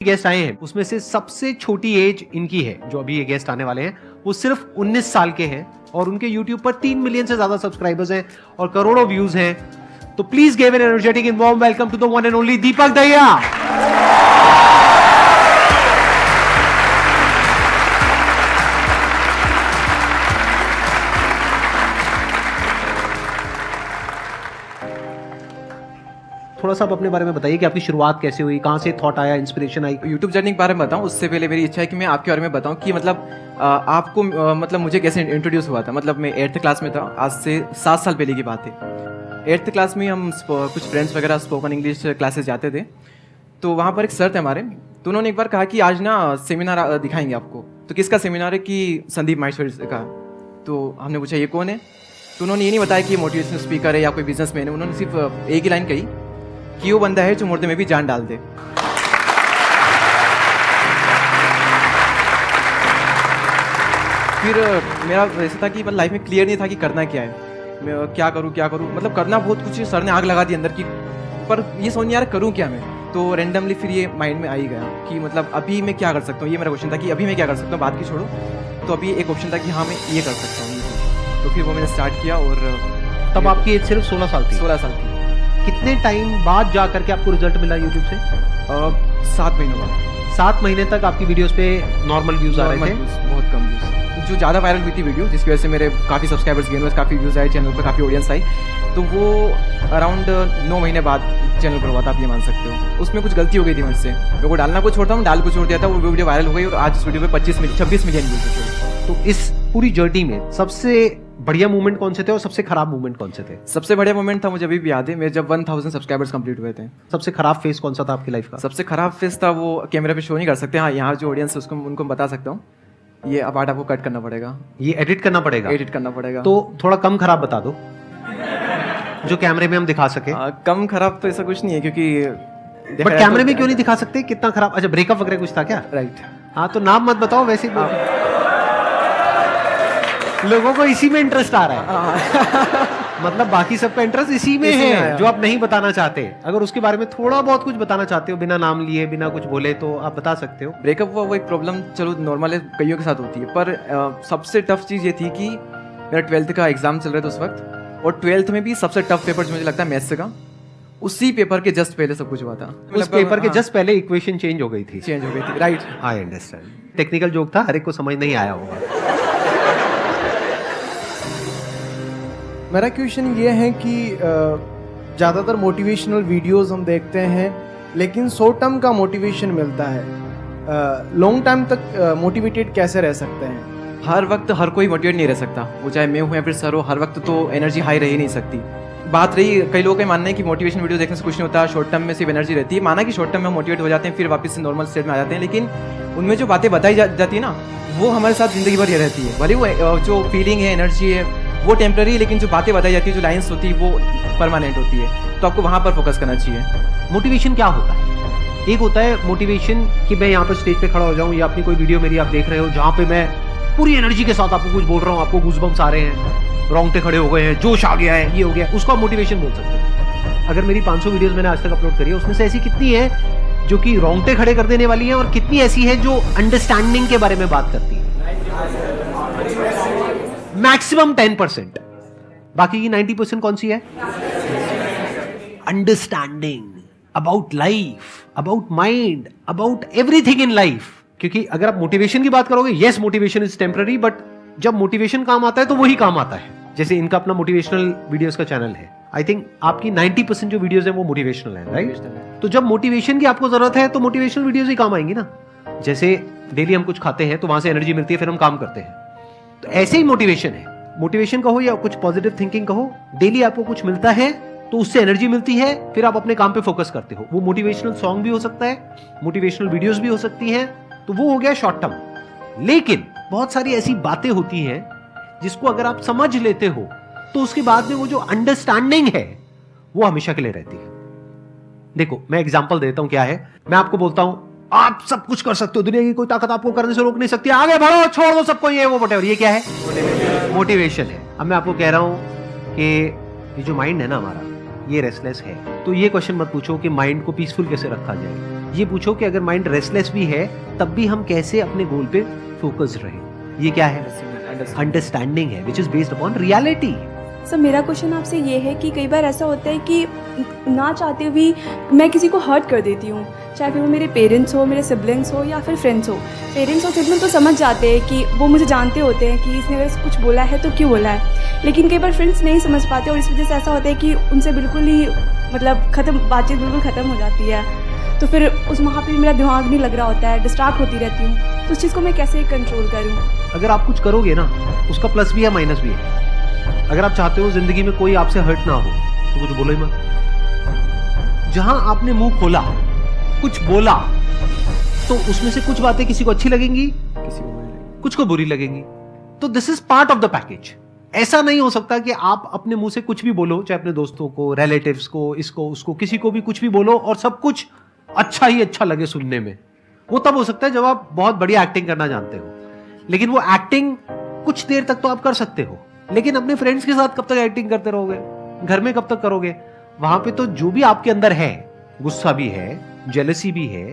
Guest आए हैं उसमें से सबसे छोटी एज इनकी है, जो अभी ये गेस्ट आने वाले हैं वो सिर्फ 19 साल के हैं और उनके YouTube पर 3 मिलियन से ज्यादा सब्सक्राइबर्स हैं और करोड़ों व्यूज हैं। तो please give an energetic and warm welcome to the one and only Deepak Dahiya. थोड़ा सा आप अपने बारे में बताइए कि आपकी शुरुआत कैसे हुई, कहाँ से थॉट आया, इंस्पिरेशन आई। यूट्यूब जर्नी के बारे में बताऊं उससे पहले मेरी इच्छा है कि मैं आपके बारे में बताऊं कि मतलब आपको मतलब मुझे कैसे इंट्रोड्यूस हुआ था। मतलब मैं 8th क्लास में था, आज से 7 साल पहले की बात है। 8th क्लास में हम कुछ फ्रेंड्स वगैरह स्पोकन इंग्लिश क्लासेस जाते थे, तो वहाँ पर एक सर थे हमारे, तो उन्होंने एक बार कहा कि आज ना सेमिनार दिखाएंगे आपको। तो किसका सेमिनार है? कि संदीप माहेश्वरी का। तो हमने पूछा ये कौन है? तो उन्होंने ये नहीं बताया कि मोटिवेशनल स्पीकर है या कोई बिजनेसमैन है। उन्होंने सिर्फ एक ही लाइन कही कि वो बंदा है जो मुर्दे में भी जान डाल दे। फिर मेरा ऐसा था कि लाइफ में क्लियर नहीं था कि करना क्या है, मैं क्या करूं। मतलब करना बहुत कुछ, सर ने आग लगा दी अंदर की, पर ये समझ नहीं आ रहा करूं क्या मैं। तो रेंडमली फिर ये माइंड में आ ही गया कि मतलब अभी मैं क्या कर सकता हूँ। ये मेरा क्वेश्चन था कि अभी मैं क्या कर सकता हूँ, बात की छोड़ो। तो अभी एक ऑप्शन था कि हाँ मैं ये कर सकता हूँ। तो फिर वो मैंने स्टार्ट किया। और तब आपकी एज सिर्फ 16 साल थी। 16 साल की। कितने टाइम बाद जा करके आपको रिजल्ट मिला यूट्यूब से? 7 महीनों बाद। 7 महीने तक आपकी वीडियोस पे नॉर्मल व्यूज आ रहे थे? बहुत कम व्यूज। जो ज़्यादा वायरल हुई थी वीडियो, जिसकी वजह से मेरे काफ़ी सब्सक्राइबर्स गेन हुए, काफ़ी व्यूज़ आए चैनल पर, काफ़ी ऑडियंस आई, तो वो अराउंड 9 महीने बाद चैनल पर हुआ था, आप ये मान सकते हो। उसमें कुछ गलती हो गई थी मुझसे, मेरे को डालना कुछ छोड़ता हूँ, डाल कुछ छोड़ दिया था, वो वीडियो वायरल हो गई और आज इस वीडियो पे 26 मिलियन व्यूज थे। तो इस पूरी जर्नी में सबसे बढ़िया मूवमेंट कौन से थे और सबसे खराब मूवमेंट कौन से थे? सबसे बढ़िया मोमेंट था, मुझे अभी भी याद है, मेरे जब 1000 सब्सक्राइबर्स कंप्लीट हुए थे। सबसे खराब फेस कौन सा था आपकी लाइफ का? सबसे खराब फेस था, वो कैमरा पे शो नहीं कर सकते। हाँ, यहाँ जो ऑडियंस है उसको उनको बता सकता हूँ। ये अब आपको कट करना पड़ेगा, ये एडिट करना पड़ेगा। एडिट करना पड़ेगा। तो थोड़ा कम खराब बता दो जो कैमरे में हम दिखा सके। कम खराब तो ऐसा कुछ नहीं है, क्योंकि बट कैमरे में क्यों नहीं दिखा सकते कितना खराब? अच्छा, ब्रेकअप वगैरह कुछ था क्या? राइट। हाँ, तो नाम मत बताओ, वैसे लोगों को इसी में इंटरेस्ट आ रहा है। मतलब बाकी सबका इंटरेस्ट इसी में है जो आप नहीं बताना चाहते। अगर उसके बारे में थोड़ा बहुत कुछ बताना चाहते हो, बिना नाम लिए, बिना कुछ बोले, तो आप बता सकते हो। ब्रेकअप हुआ वो एक प्रॉब्लम, चलो नॉर्मल है, कईयों के साथ होती है, पर सबसे टफ चीज़ ये थी कि मेरा 12th का एग्जाम चल रहा था उस वक्त, और 12th में भी सबसे टफ पेपर जो मुझे लगता है मैथ्स का, उसी पेपर के जस्ट पहले सब कुछ हुआ था। उस पेपर के जस्ट पहले इक्वेशन चेंज हो गई थी। Right. I understand. Technical joke था, हर एक को समझ नहीं आया होगा। मेरा क्वेश्चन ये है कि ज़्यादातर मोटिवेशनल वीडियोस हम देखते हैं, लेकिन शॉर्ट टर्म का मोटिवेशन मिलता है। लॉन्ग टाइम तक मोटिवेटेड कैसे रह सकते हैं? हर वक्त हर कोई मोटिवेट नहीं रह सकता, वो चाहे मैं हूँ या फिर सर हो, हर वक्त तो एनर्जी हाई रह ही नहीं सकती। बात रही, कई लोगों का मानना है कि मोटिवेशन वीडियो देखने से कुछ नहीं होता, शॉर्ट टर्म में सिर्फ एनर्जी रहती है। माना कि शॉर्ट टर्म में मोटिवेट हो जाते हैं, फिर वापस से नॉर्मल स्टेट में आ जाते हैं, लेकिन उनमें जो बातें बताई जाती है ना, वो हमारे साथ जिंदगी भर ये रहती है। भले वो जो फीलिंग है, एनर्जी है, वो टेम्पररी, लेकिन जो बातें बताई जाती है, जो लाइन्स होती है, वो परमानेंट होती है। तो आपको वहाँ पर फोकस करना चाहिए। मोटिवेशन क्या होता है? एक होता है मोटिवेशन कि मैं यहाँ पर स्टेज पे खड़ा हो जाऊँ, या अपनी कोई वीडियो मेरी आप देख रहे हो जहाँ पे मैं पूरी एनर्जी के साथ आपको कुछ बोल रहा हूँ, आपको गूज़बम्प्स आ रहे हैं, रोंगटे खड़े हो गए हैं, जोश आ गया है, ये हो गया, उसको आप मोटिवेशन बोल सकते हैं। अगर मेरी 500 वीडियोस मैंने आज तक अपलोड करी है, उसमें से ऐसी कितनी है जो कि रोंगटे खड़े कर देने वाली है, और कितनी ऐसी है जो अंडरस्टैंडिंग के बारे में बात करती है? मैक्सिमम 10%। बाकी की 90% कौन सी है? Understanding about life, about mind, about everything in life. क्योंकि अगर आप मोटिवेशन की बात करोगे, yes motivation is temporary, but जब मोटिवेशन काम आता है तो वही काम आता है। जैसे इनका अपना मोटिवेशनल वीडियोस का चैनल है, आई थिंक आपकी 90% जो वीडियोस है वो मोटिवेशनल है, राइट? तो जब मोटिवेशन की आपको जरूरत है तो मोटिवेशनल वीडियोस ही काम आएंगी ना। जैसे डेली हम कुछ खाते हैं तो वहां से एनर्जी मिलती है, फिर हम काम करते हैं। तो ऐसे ही मोटिवेशन है। मोटिवेशन कहो या कुछ पॉजिटिव थिंकिंग कहो, डेली आपको कुछ मिलता है तो उससे एनर्जी मिलती है, फिर आप अपने काम पे फोकस करते हो। वो मोटिवेशनल सॉन्ग भी हो सकता है, मोटिवेशनल वीडियोस भी हो सकती हैं, तो वो हो गया शॉर्ट टर्म। लेकिन बहुत सारी ऐसी बातें होती हैं जिसको अगर आप समझ लेते हो तो उसके बाद में वो जो अंडरस्टैंडिंग है वो हमेशा के लिए रहती है। देखो, मैं एग्जांपल देता हूं क्या है। मैं आपको बोलता हूं आप सब कुछ कर सकते हो, दुनिया की कोई ताकत आपको करने से रोक नहीं सकती, आगे बढ़ो, छोड़ दो सबको, ये वो व्हाटएवर। ये क्या है? मोटिवेशन है। अब मैं आपको कह रहा हूं कि ये जो माइंड है ना हमारा, ये रेस्टलेस है, तो ये क्वेश्चन मत पूछो कि माइंड को पीसफुल कैसे रखा जाए। ये पूछो कि अगर माइंड रेस्टलेस भी है तब भी हम कैसे अपने गोल पे फोकस रहे। ये क्या है? अंडरस्टैंडिंग है, which is based upon reality. Sir मेरा क्वेश्चन आपसे ये है कि कई बार ऐसा होता है कि ना चाहते हुए मैं किसी को हर्ट कर देती हूँ, चाहे फिर वो मेरे पेरेंट्स हो, मेरे सिबलिंग्स हो या फिर फ्रेंड्स हो। पेरेंट्स और सिबलिंग तो समझ जाते हैं कि वो मुझे जानते होते हैं कि इसने अगर कुछ बोला है तो क्यों बोला है, लेकिन कई बार फ्रेंड्स नहीं समझ पाते और इस वजह से ऐसा होता है कि उनसे बिल्कुल ही मतलब बातचीत बिल्कुल ख़त्म हो जाती है। तो फिर उस वहाँ पे मेरा दिमाग नहीं लग रहा होता है, डिस्ट्रैक्ट होती रहती हूँ। तो उस चीज़ को मैं कैसे कंट्रोल करूँ? अगर आप कुछ करोगे ना, उसका प्लस भी है माइनस भी है। अगर आप चाहते हो जिंदगी में कोई आपसे हर्ट ना हो तो कुछ बोलो ही मत। जहां आपने मुंह खोला, कुछ बोला, तो उसमें से कुछ बातें किसी को अच्छी लगेंगी, किसी को बुरी लगेगी, कुछ को बुरी लगेंगी। तो this is part of the package. ऐसा नहीं हो सकता कि आप अपने मुंह से कुछ भी बोलो, चाहे अपने दोस्तों को, रिलेटिव्स को, इसको उसको, किसी को भी कुछ भी बोलो और सब कुछ अच्छा ही अच्छा लगे सुनने में। वो तब हो सकता है जब आप बहुत बढ़िया एक्टिंग करना जानते हो, लेकिन वो एक्टिंग कुछ देर तक तो आप कर सकते हो, लेकिन अपने फ्रेंड्स के साथ कब तक एक्टिंग करते रहोगे? घर में कब तक करोगे? वहां पे तो जो भी आपके अंदर है, गुस्सा भी है, जेलसी भी है,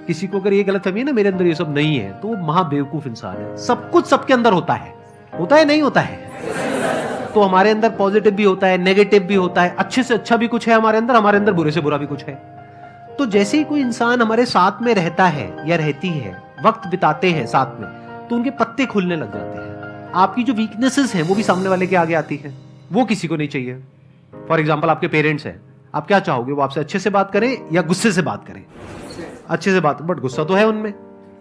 किसी को अगर ये गलतफहमी है ना मेरे अंदर ये सब नहीं है, तो वो महाबेवकूफ इंसान है। सब कुछ सबके अंदर होता है नहीं होता है? तो हमारे अंदर पॉजिटिव भी होता है, नेगेटिव भी होता है, अच्छे से अच्छा भी कुछ है हमारे अंदर बुरे से बुरा भी कुछ है। तो जैसे ही कोई इंसान हमारे साथ में रहता है या रहती है, वक्त बिताते हैं साथ में, तो उनके पत्ते खुलने लग जाते हैं। आपकी जो वीकनेसेस हैं वो भी सामने वाले के आगे आती है, वो किसी को नहीं चाहिए। फॉर एग्जाम्पल आपके पेरेंट्स हैं, आप क्या चाहोगे? वो आपसे अच्छे से बात करें या गुस्से से बात करें? अच्छे से बात, बट गुस्सा तो है उनमें,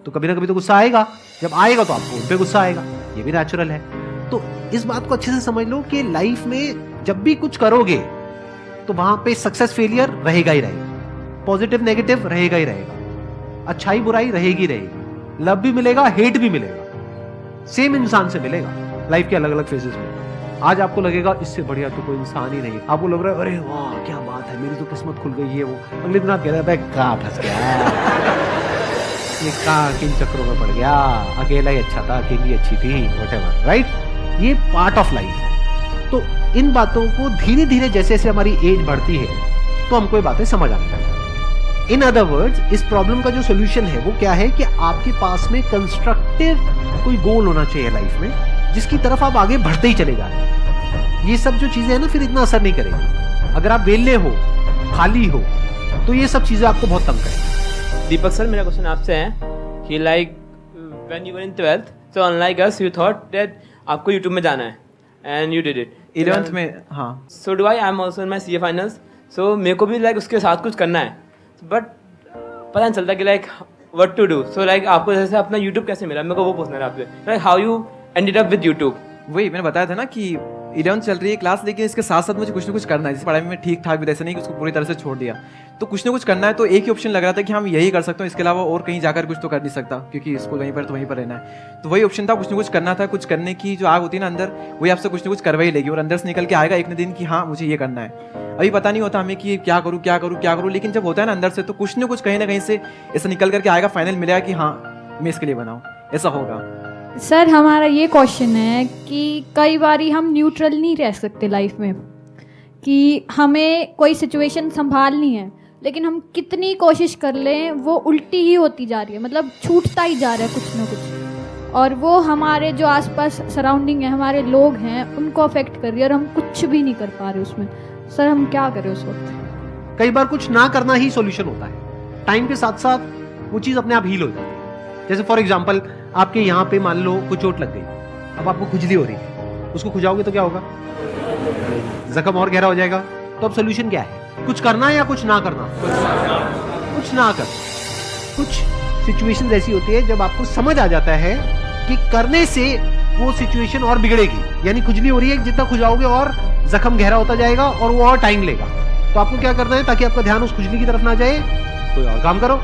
तो कभी ना कभी तो गुस्सा आएगा। जब आएगा तो आपको उन पे गुस्सा आएगा, ये भी नेचुरल है। तो इस बात को अच्छे से समझ लो कि लाइफ में जब भी कुछ करोगे तो वहां पे सक्सेस फेलियर रहेगा ही रहेगा, पॉजिटिव नेगेटिव रहेगा ही रहेगा, अच्छाई बुराई रहेगी रहेगी, लव भी मिलेगा, हेट भी मिलेगा, सेम इंसान से मिलेगा लाइफ के अलग अलग फेजेस में। आज आपको लगेगा इससे बढ़िया तो कोई इंसान ही नहीं, आपको लग रहा है अरे वाह क्या बात है, मेरी तो किस्मत खुल गई है। वो अगले दिन आप कह रहे हैं कहाँ फंस गया, ये कहाँ किन चक्रों में पड़ गया, अकेला ही अच्छा था, अकेली अच्छी थी, व्हाटएवर, राइट? ये पार्ट ऑफ लाइफ है। तो इन बातों को धीरे धीरे जैसे जैसे हमारी एज बढ़ती है तो हमको ये बातें समझ आने लगती है। इन अदर वर्ड्स, इस प्रॉब्लम का जो सोल्यूशन है वो क्या है कि आपके पास में कंस्ट्रक्टिव कोई गोल होना चाहिए लाइफ में, जिसकी तरफ आप आगे बढ़ते ही चले जा रहे हैं। ये सब जो चीजें हैं ना फिर इतना असर नहीं करेगी। अगर आप वेले हो, खाली हो, तो ये सब चीजें आपको बहुत तंग करेंगी। दीपक सर, मेरा क्वेश्चन आपसे है कि like when you were in 12th, so unlike us you thought that आपको यूट्यूब में जाना है and you did it. 11th में, हाँ। So do I am also in my CA finals, so मेरे को भी लाइक उसके साथ कुछ करना है, बट पता नहीं चलता कि like what to do. So like आपको जैसे अपना यूट्यूब कैसे मिला, मेरे को वो पूछना है आपसे, like how you ended up with YouTube. वही मैंने बताया था ना कि 11th चल रही है क्लास, लेकिन इसके साथ साथ मुझे कुछ ना कुछ करना है। जैसे पढ़ाई में ठीक ठाक भी, ऐसा नहीं कि उसको पूरी तरह से छोड़ दिया, तो कुछ ना कुछ करना है। तो एक ही ऑप्शन लग रहा था कि हम यही कर सकते हो, इसके अलावा और कहीं जाकर कुछ तो कर नहीं सकता, क्योंकि स्कूल वहीं पर तो वहीं पर रहना है। तो वही ऑप्शन था, कुछ ना कुछ करना था। कुछ करने की जो आग होती है ना अंदर, वही आपसे कुछ ना कुछ करवा ही लेगी और अंदर से निकल के आएगा एक न दिन कि हाँ मुझे ये करना है। अभी पता नहीं होता हमें कि क्या करूँ क्या करूँ क्या करूँ, लेकिन जब होता है ना अंदर से, तो कुछ ना कुछ कहीं ना कहीं से ऐसा निकल करके आएगा, फाइनल मिलेगा कि हाँ मैं इसके लिए बनाऊँ, ऐसा होगा। सर हमारा ये क्वेश्चन है कि कई बारी हम न्यूट्रल नहीं रह सकते लाइफ में, कि हमें कोई सिचुएशन संभालनी है, लेकिन हम कितनी कोशिश कर लें वो उल्टी ही होती जा रही है, मतलब छूटता ही जा रहा है कुछ ना कुछ, और वो हमारे जो आसपास सराउंडिंग है, हमारे लोग हैं, उनको अफेक्ट कर रही है और हम कुछ भी नहीं कर पा रहे उसमें। सर हम क्या करें उस वक्त? कई बार कुछ ना करना ही सॉल्यूशन होता है। टाइम के साथ साथ वो चीज अपने आप हील हो जाती है। जैसे फॉर एग्जांपल आपके यहाँ पे मान लो कुछ चोट लग गई, अब आपको खुजली हो रही है, उसको खुजाओगे तो क्या होगा? जख्म और गहरा हो जाएगा। तो अब सोल्यूशन क्या है? कुछ करना है या कुछ ना करना? कुछ ना कर। कुछ सिचुएशंस ऐसी होती है जब आपको समझ आ जाता है कि करने से वो सिचुएशन और बिगड़ेगी, यानी खुजली हो रही है, जितना खुजाओगे और जख्म गहरा होता जाएगा और वो और टाइम लेगा। तो आपको क्या करना है ताकि आपका ध्यान उस खुजली की तरफ ना जाए? कोई और काम करो,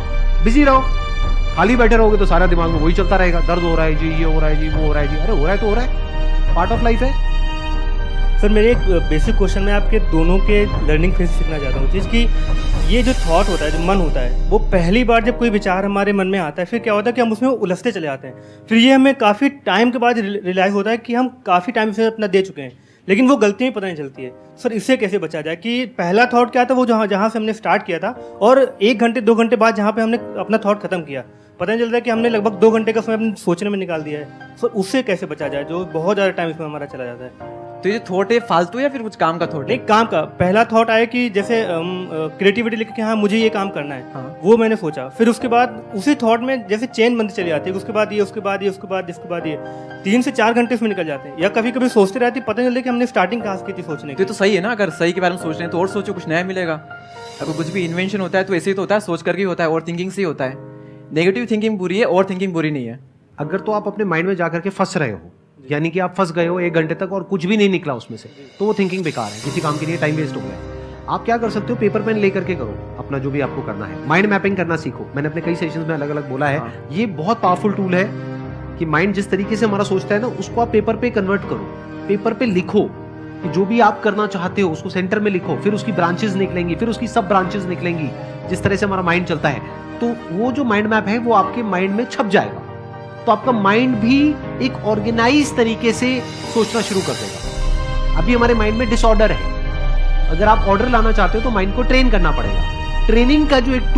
बिजी रहो। खाली बैठे रहोगे तो सारा दिमाग में वही चलता रहेगा, दर्द हो रहा है जी, ये हो रहा है जी, वो हो रहा है जी। अरे हो रहा है तो हो रहा है, पार्ट ऑफ लाइफ है। सर मेरे एक बेसिक क्वेश्चन में आपके दोनों के लर्निंग फेज सीखना चाहता हूँ, जिसकी ये जो थॉट होता है, जो मन होता है, वो पहली बार जब कोई विचार हमारे मन में आता है, फिर क्या होता है कि हम उसमें उलझते चले जाते हैं। फिर ये हमें काफ़ी टाइम के बाद रियलाइज़ होता है कि हम काफ़ी टाइम से अपना दे चुके हैं, लेकिन वो गलतियाँ पता नहीं चलती है। सर इससे कैसे बचा जाए कि पहला थॉट क्या था वो जहाँ से हमने स्टार्ट किया था और 1 घंटे 2 घंटे बाद जहाँ पे हमने अपना थॉट खत्म किया, पता नहीं चलता है कि हमने लगभग 2 घंटे का समय अपने सोचने में निकाल दिया है। सर उससे कैसे बचा जाए जो बहुत ज़्यादा टाइम इसमें हमारा चला जाता है। तो ये थॉट है फालतू या फिर कुछ काम का थॉट है? नहीं, काम का। पहला थॉट आया कि जैसे क्रिएटिविटी लेके कि हाँ मुझे ये काम करना है, हाँ। वो मैंने सोचा। फिर उसके बाद उसी थॉट में जैसे चेन बनती चली जाती है, उसके बाद ये, उसके बाद ये, उसके बाद इसके बाद ये 3 से 4 घंटे उसमें निकल जाते हैं। या कभी कभी सोचते रहते पता नहीं चलता कि हमने स्टार्टिंग कहाँ से की थी सोचने तो की। ये तो सही है ना, अगर सही के बारे में सोच रहे हैं तो और सोचो, कुछ नया मिलेगा। अगर कुछ भी इन्वेंशन होता है तो ऐसे ही तो होता है, सोच करके ही होता है, और थिंकिंग से ही होता है। नेगेटिव थिंकिंग बुरी है और थिंकिंग बुरी नहीं है। अगर तो आप अपने माइंड में जाकर के फंस रहे हो, यानी कि आप फंस गए हो 1 घंटे तक और कुछ भी नहीं निकला उसमें से, तो वो थिंकिंग बेकार है, किसी काम के लिए टाइम वेस्ट हो गया। आप क्या कर सकते हो, पेपर पेन लेकर के करो अपना जो भी आपको करना है। माइंड मैपिंग करना सीखो, मैंने अपने कई सेशंस में अलग अलग बोला है। हाँ। ये बहुत पावरफुल टूल है कि माइंड जिस तरीके से हमारा सोचता है ना, उसको आप पेपर पे कन्वर्ट करो, पेपर पे लिखो कि जो भी आप करना चाहते हो उसको सेंटर में लिखो, फिर उसकी ब्रांचेस निकलेंगी, फिर उसकी सब ब्रांचेस निकलेंगी। जिस तरह से हमारा माइंड चलता है, तो वो जो माइंड मैप है वो आपके माइंड में छप जाएगा, तो आपका माइंड भी एक ऑर्गेनाइज तरीके से सोचना शुरू कर देगा। अभी हमारे माइंड में डिसऑर्डर है, अगर आप ऑर्डर लाना चाहते हो तो माइंड को ट्रेन करना पड़ेगा। ट्रेनिंग का जो एक